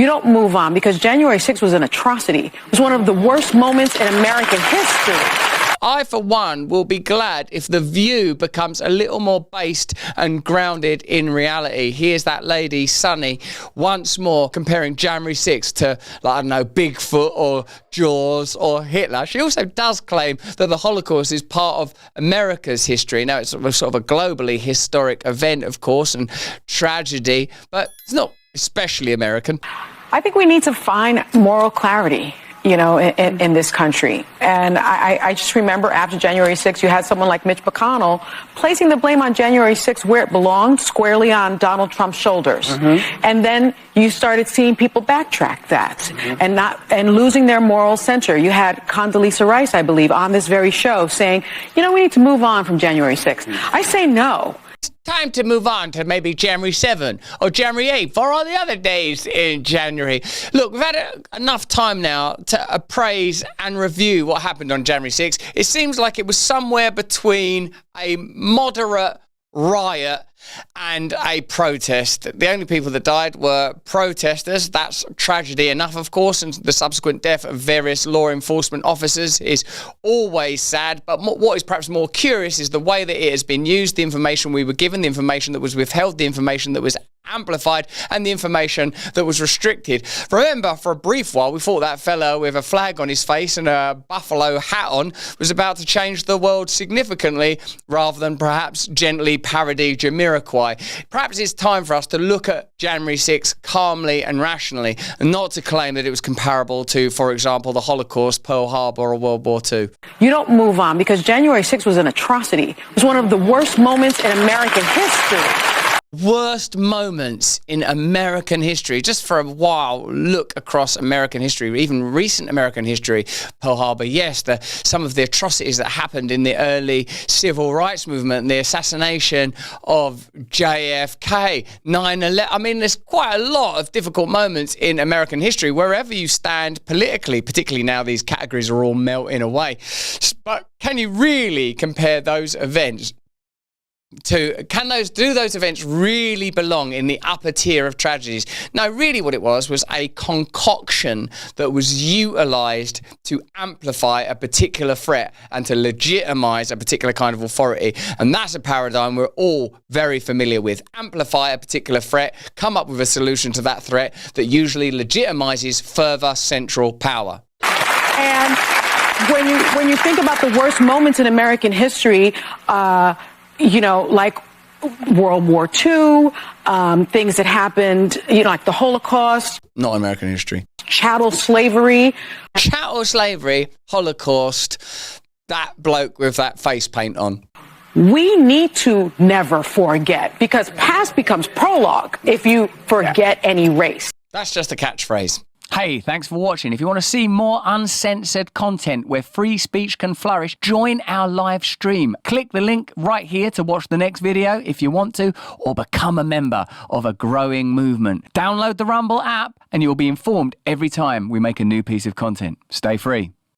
You don't move on because January 6th was an atrocity. It was one of the worst moments in American history. I, for one, will be glad if The View becomes a little more based and grounded in reality. Here's that lady, Sunny, once more comparing January 6th to, like, I don't know, Bigfoot or Jaws or Hitler. She also does claim that the Holocaust is part of America's history. Now, it's sort of a globally historic event, of course, and tragedy, but it's not especially American. I think we need to find moral clarity, you know, in this country. And I just remember after January 6th, you had someone like Mitch McConnell placing the blame on January 6th where it belonged, squarely on Donald Trump's shoulders. And then you started seeing people backtrack that and losing their moral center. You had Condoleezza Rice, I believe, on this very show saying, you know, we need to move on from January 6th. I say no. Time to move on to maybe January 7th or January 8th or all the other days in January. Look, we've had enough time now to appraise and review what happened on January 6th. It seems like it was somewhere between a moderate riot and a protest. The only people that died were protesters. That's tragedy enough, of course, and the subsequent death of various law enforcement officers is always sad. But what is perhaps more curious is the way that it has been used, the information we were given, the information that was withheld, the information that was amplified, and the information that was restricted. Remember, for a brief while, we thought that fellow with a flag on his face and a buffalo hat on was about to change the world significantly, rather than perhaps gently parody Jamiroquai. Perhaps it's time for us to look at January 6th calmly and rationally, and not to claim that it was comparable to, for example, the Holocaust, Pearl Harbor, or World War II. You don't move on because January 6th was an atrocity. It was one of the worst moments in American history. Worst moments in American history. Just for a while, look across American history, even recent American history. Pearl Harbor, yes, some of the atrocities that happened in the early civil rights movement, the assassination of JFK, 9/11. I mean, there's quite a lot of difficult moments in American history, wherever you stand politically, particularly now these categories are all melting away. But can you really compare those events do those events really belong in the upper tier of tragedies? No, really what it was a concoction that was utilised to amplify a particular threat and to legitimise a particular kind of authority. And that's a paradigm we're all very familiar with. Amplify a particular threat, come up with a solution to that threat that usually legitimises further central power. And when you think about the worst moments in American history, you know, like World War II, things that happened, you know, like the Holocaust. Not American history. Chattel slavery. Chattel slavery, Holocaust, that bloke with that face paint on. We need to never forget, because past becomes prologue if you forget any race. That's just a catchphrase. Hey, thanks for watching. If you want to see more uncensored content where free speech can flourish, join our live stream. Click the link right here to watch the next video if you want to, or become a member of a growing movement. Download the Rumble app and you'll be informed every time we make a new piece of content. Stay free.